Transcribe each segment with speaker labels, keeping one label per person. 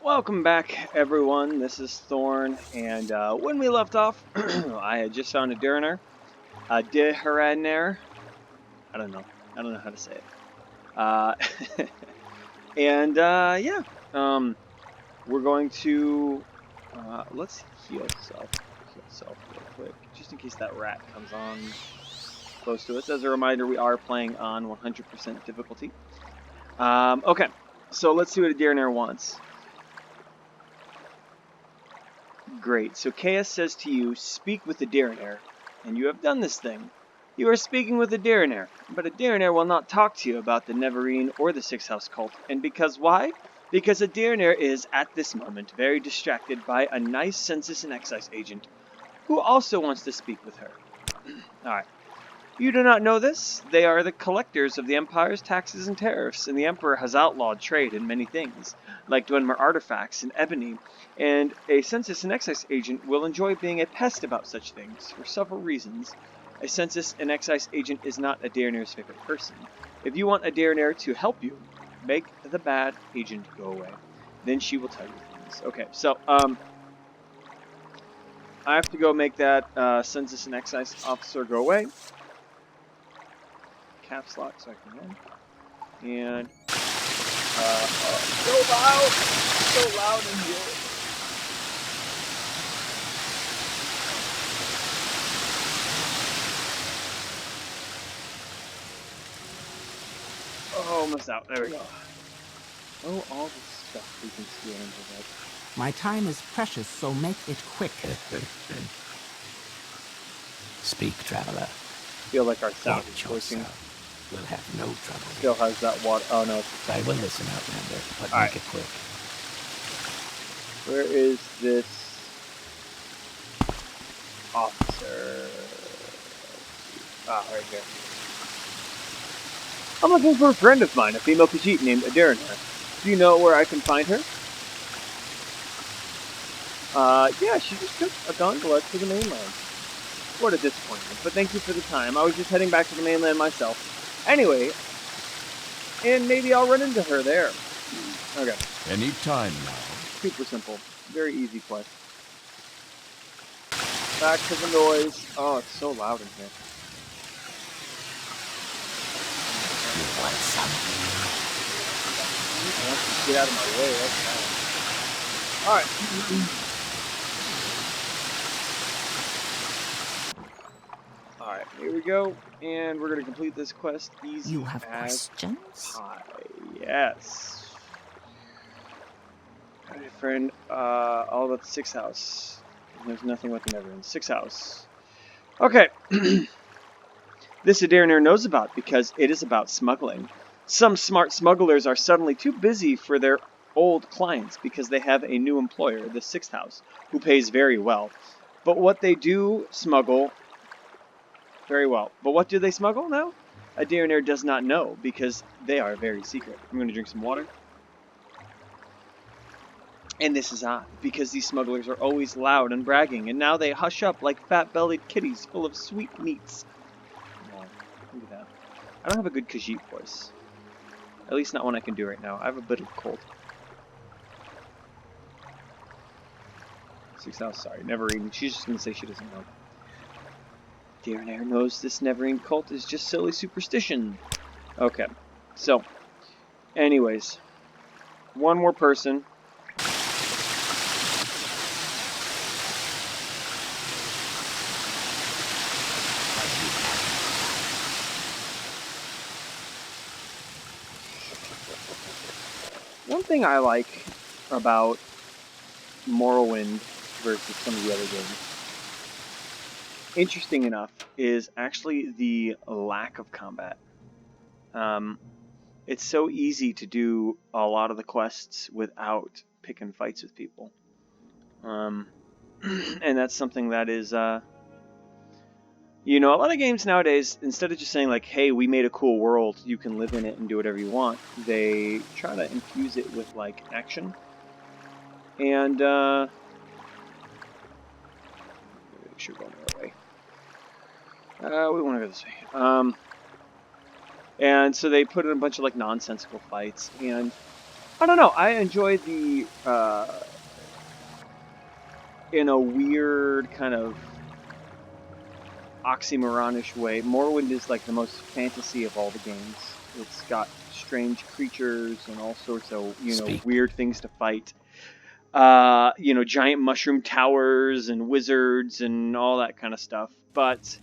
Speaker 1: Welcome back, everyone. This is Thorn, and when we left off, I had just found a Dirner, a Diharaner. I don't know. I don't know how to say it. Uh, and yeah, we're going to let's heal self real quick, just in case that rat comes on close to us. As a reminder, we are playing on 100% difficulty. Okay, so let's see what a Dirner wants. Great. So Chaos says to you, speak with the Dirner, and you have done this thing. You are speaking with a Dirner, but a Dirner will not talk to you about the Neverine or the Sixth House cult. And because why? Because a Dirner is, at this moment, very distracted by a nice census and excise agent, who also wants to speak with her. Alright. You do not know this? They are the collectors of the Empire's taxes and tariffs, and the Emperor has outlawed trade in many things, like Dwemer artifacts and ebony, and a census and excise agent will enjoy being a pest about such things, for several reasons. A census and excise agent is not a Dirner's favorite person. If you want a Dirner to help you, make the bad agent go away. Then she will tell you things. Okay, so, I have to go make that census and excise officer go away. Caps lock so I can run. And so loud in here. Oh, almost out. There we go. Oh, all this stuff we can steal into that.
Speaker 2: My time is precious, so make it quick.
Speaker 3: Speak, traveler.
Speaker 1: Feel like our sound is
Speaker 3: Watch
Speaker 1: voicing.
Speaker 3: yourself. We'll have no trouble.
Speaker 1: Still has that water. Oh no, it's
Speaker 3: I will listen, Outlander, but
Speaker 1: All
Speaker 3: make
Speaker 1: right.
Speaker 3: it quick.
Speaker 1: Where is this officer? Ah, right here. I'm looking for a friend of mine, a female Khajiit named Adirna. Do you know where I can find her? Yeah, she just took a gondola to the mainland. What a disappointment, but thank you for the time. I was just heading back to the mainland myself. Anyway, and maybe I'll run into her there. Okay.
Speaker 4: Any time now.
Speaker 1: Super simple. Very easy quest. Back to the noise. Oh, it's so loud in here.
Speaker 3: You want something?
Speaker 1: Get out of my way, that's bad. Alright. Alright, here we go. And we're going to complete this quest easy.
Speaker 2: You have
Speaker 1: as
Speaker 2: questions?
Speaker 1: pie. Yes. Alright, friend. All about the Sixth House. There's nothing with the Neverine. Sixth House. Okay. This Adirner knows about because it is about smuggling. Some smart smugglers are suddenly too busy for their old clients because they have a new employer, the Sixth House, who pays very well. But what they do smuggle... Very well. But what do they smuggle now? Adirner does not know because they are very secret. I'm going to drink some water. And this is odd, because these smugglers are always loud and bragging, and now they hush up like fat-bellied kitties full of sweet meats. Oh, look at that. I don't have a good Khajiit voice. At least not one I can do right now. I have a bit of a cold. Sixth House, sorry, Neverine. She's just going to say she doesn't know. Dirner knows this Neverine cult is just silly superstition. Okay, so, anyways, one more person. One thing I like about Morrowind versus some of the other games, interesting enough, is actually the lack of combat. It's so easy to do a lot of the quests without picking fights with people. And that's something that is, you know, a lot of games nowadays, instead of just saying like, hey, we made a cool world, you can live in it and do whatever you want, they try to infuse it with like action. And, make sure we're going the right way. We want to go this way. And so they put in a bunch of like nonsensical fights, and I don't know. I enjoy the in a weird kind of oxymoronish way. Morrowind is like the most fantasy of all the games. It's got strange creatures and all sorts of weird things to fight. Giant mushroom towers and wizards and all that kind of stuff. But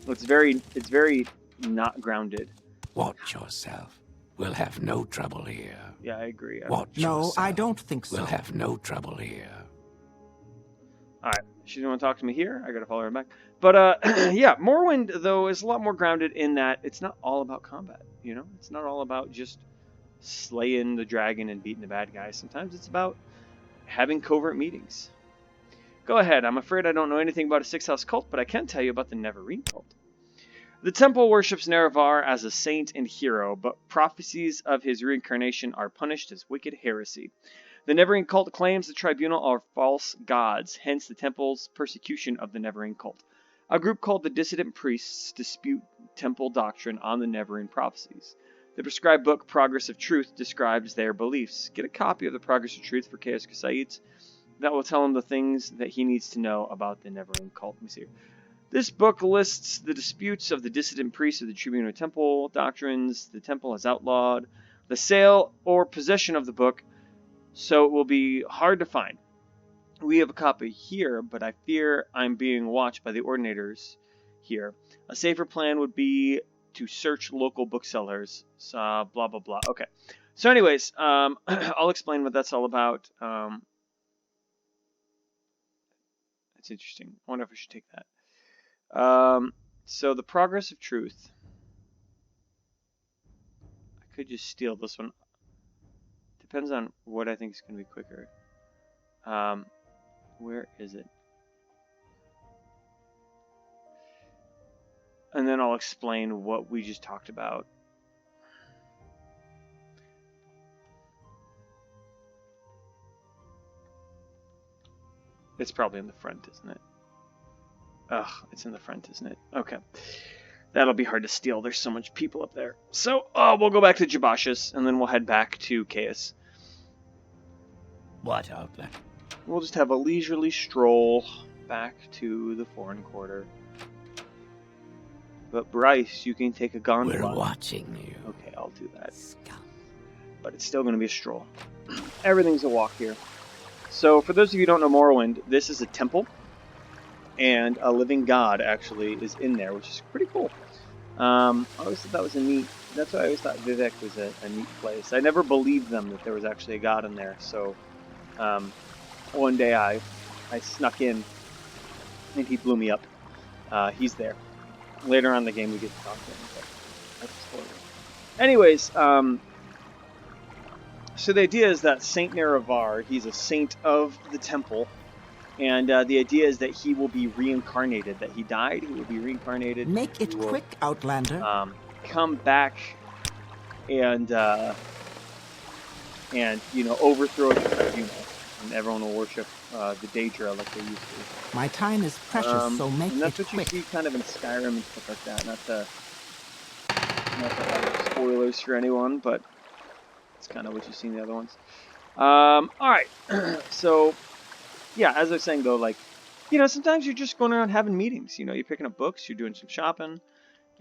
Speaker 1: it's very not grounded.
Speaker 3: Watch yourself. We'll have no trouble here.
Speaker 1: Yeah, I agree.
Speaker 3: Watch
Speaker 2: No,
Speaker 3: yourself.
Speaker 2: I don't think so.
Speaker 3: We'll have no trouble here.
Speaker 1: All right, she didn't want to talk to me here. I gotta follow her back. But yeah, Morrowind though is a lot more grounded in that it's not all about combat. It's not all about just slaying the dragon and beating the bad guys. Sometimes it's about having covert meetings. Go ahead. I'm afraid I don't know anything about a six-house cult, but I can tell you about the Neverine cult. The temple worships Nerevar as a saint and hero, but prophecies of his reincarnation are punished as wicked heresy. The Neverine cult claims the tribunal are false gods, hence the temple's persecution of the Neverine cult. A group called the Dissident Priests dispute temple doctrine on the Neverine prophecies. The prescribed book, Progress of Truth, describes their beliefs. Get a copy of the Progress of Truth for Chaos Kasaids. That will tell him the things that he needs to know about the Neverine cult. Let me see here. This book lists the disputes of the dissident priests of the Tribunal Temple doctrines the temple has outlawed, the sale or possession of the book, so it will be hard to find. We have a copy here, but I fear I'm being watched by the ordinators here. A safer plan would be to search local booksellers. Blah, blah, blah. Okay. So anyways, I'll explain what that's all about. That's interesting. I wonder if I should take that. So the Progress of Truth. I could just steal this one. Depends on what I think is going to be quicker. Where is it? And then I'll explain what we just talked about. It's probably in the front, isn't it? Ugh, it's in the front, isn't it? Okay. That'll be hard to steal. There's so much people up there. So, we'll go back to Jabash's, and then we'll head back to Chaos.
Speaker 3: What outlet?
Speaker 1: We'll just have a leisurely stroll back to the foreign quarter. But Bryce, you can take a gondola.
Speaker 3: We're watching you.
Speaker 1: Okay, I'll do that.
Speaker 3: Scum.
Speaker 1: But it's still going to be a stroll. Everything's a walk here. So, for those of you who don't know Morrowind, this is a temple. And a living god, actually, is in there, which is pretty cool. I always thought that was a neat... That's why I always thought Vivec was a neat place. I never believed them that there was actually a god in there. So, one day I snuck in, and he blew me up. He's there. Later on in the game, we get to talk to him, but that's a spoiler. Anyways, so the idea is that Saint Nerevar, he's a saint of the temple, and the idea is that he will be reincarnated, that he died, he will be reincarnated.
Speaker 2: Make it quick, Outlander.
Speaker 1: Come back and overthrow the tribunal, and everyone will worship the Daedra like they used to.
Speaker 2: My time is precious, so make
Speaker 1: and that's
Speaker 2: it
Speaker 1: what
Speaker 2: quick.
Speaker 1: you see kind of in Skyrim and stuff like that. Not to have spoilers for anyone, but it's kind of what you see in the other ones. Alright, so, yeah, as I was saying though, sometimes you're just going around having meetings. You're picking up books, you're doing some shopping,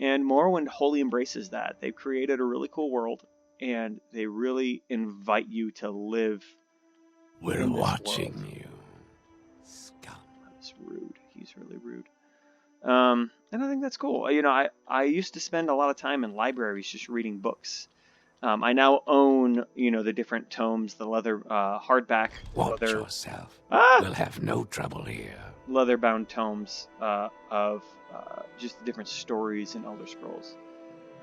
Speaker 1: and Morrowind wholly embraces that. They've created a really cool world, and they really invite you to live.
Speaker 3: We're watching you. Scum.
Speaker 1: That's rude. He's really rude. And I think that's cool. I used to spend a lot of time in libraries just reading books. I now own, the different tomes, the leather hardback.
Speaker 3: Watch
Speaker 1: leather,
Speaker 3: yourself. We'll have no trouble here.
Speaker 1: Leather-bound tomes of just the different stories in Elder Scrolls.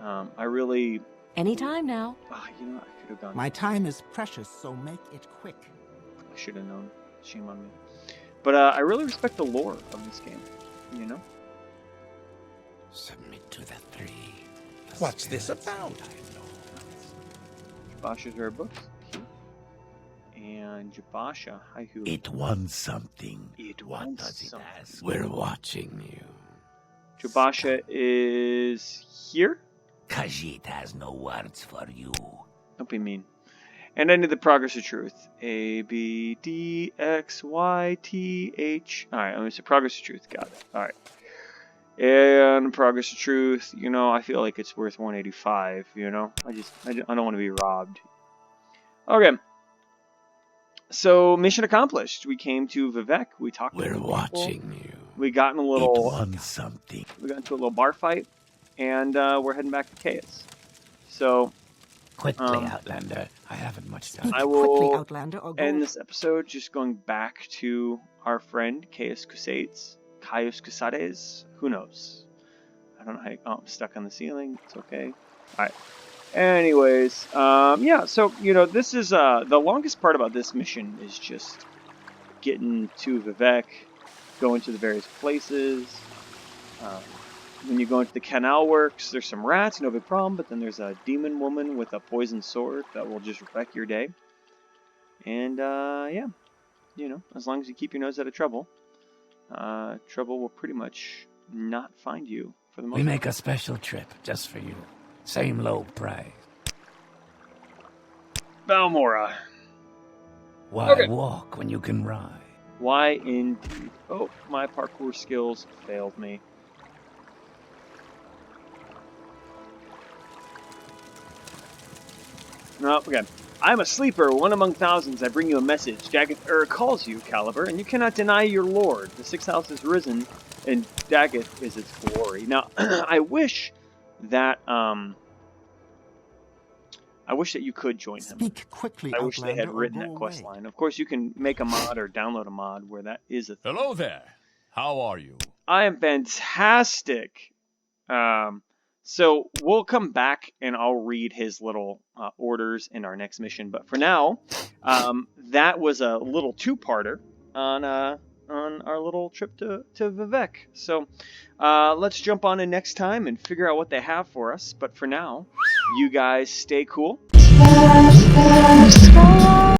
Speaker 1: I really...
Speaker 4: Anytime now.
Speaker 1: I could have gone...
Speaker 2: My time is precious, so make it quick.
Speaker 1: I should have known. Shame on me. But I really respect the lore of this game,
Speaker 3: Submit to the three.
Speaker 5: What's this about?
Speaker 1: Jabasha's rare books. Here. And Jabasha. Hi, who?
Speaker 3: It wants something.
Speaker 1: What
Speaker 3: What
Speaker 1: does
Speaker 3: does
Speaker 1: it
Speaker 3: it
Speaker 1: ask?
Speaker 3: ask? We're watching you.
Speaker 1: Jabasha is here?
Speaker 3: Khajiit has no words for you.
Speaker 1: Don't be mean. And I need the progress of truth. A, B, D, X, Y, T, H. Alright, let me say progress of truth. Got it. Alright. And progress of truth, you know, I feel like it's worth 185, you know? I don't want to be robbed. Okay. So, mission accomplished. We came to Vivec. We talked to
Speaker 3: We're
Speaker 1: people.
Speaker 3: watching you.
Speaker 1: We got in a
Speaker 3: It
Speaker 1: little...
Speaker 3: wants something.
Speaker 1: We got into a little bar fight. And we're heading back to Chaos. So...
Speaker 3: Quickly, Outlander. I haven't much time.
Speaker 2: Speak
Speaker 1: I
Speaker 2: quickly,
Speaker 1: will
Speaker 2: Outlander, or go
Speaker 1: end this episode just going back to our friend Caius Cusades. Who knows? I don't know how you... Oh, I'm stuck on the ceiling. It's okay. Alright. Anyways, yeah, so, you know, this is, the longest part about this mission is just getting to Vivec, going to the various places. When you go into the canal works, there's some rats, no big problem, but then there's a demon woman with a poison sword that will just wreck your day. And, yeah, you know, as long as you keep your nose out of trouble, trouble will pretty much not find you for the most part.
Speaker 3: We make a special trip just for you. Same low price.
Speaker 1: Balmora.
Speaker 3: Why
Speaker 1: Okay.
Speaker 3: walk when you can ride?
Speaker 1: Why indeed? Oh, my parkour skills failed me. No, again. I'm a sleeper, one among thousands. I bring you a message. Daggett calls you, Caliber, and you cannot deny your lord. The sixth house has risen, and Daggett is its glory. Now, I wish that you could join him.
Speaker 2: Speak quickly,
Speaker 1: I wish they had
Speaker 2: Outlander, or
Speaker 1: written
Speaker 2: go
Speaker 1: that quest
Speaker 2: away.
Speaker 1: line. Of course, you can make a mod or download a mod where that is a thing.
Speaker 4: Hello there. How are you?
Speaker 1: I am fantastic. So we'll come back and I'll read his little orders in our next mission. But for now, that was a little two-parter on our little trip to Vivec. So let's jump on in next time and figure out what they have for us. But for now, you guys stay cool.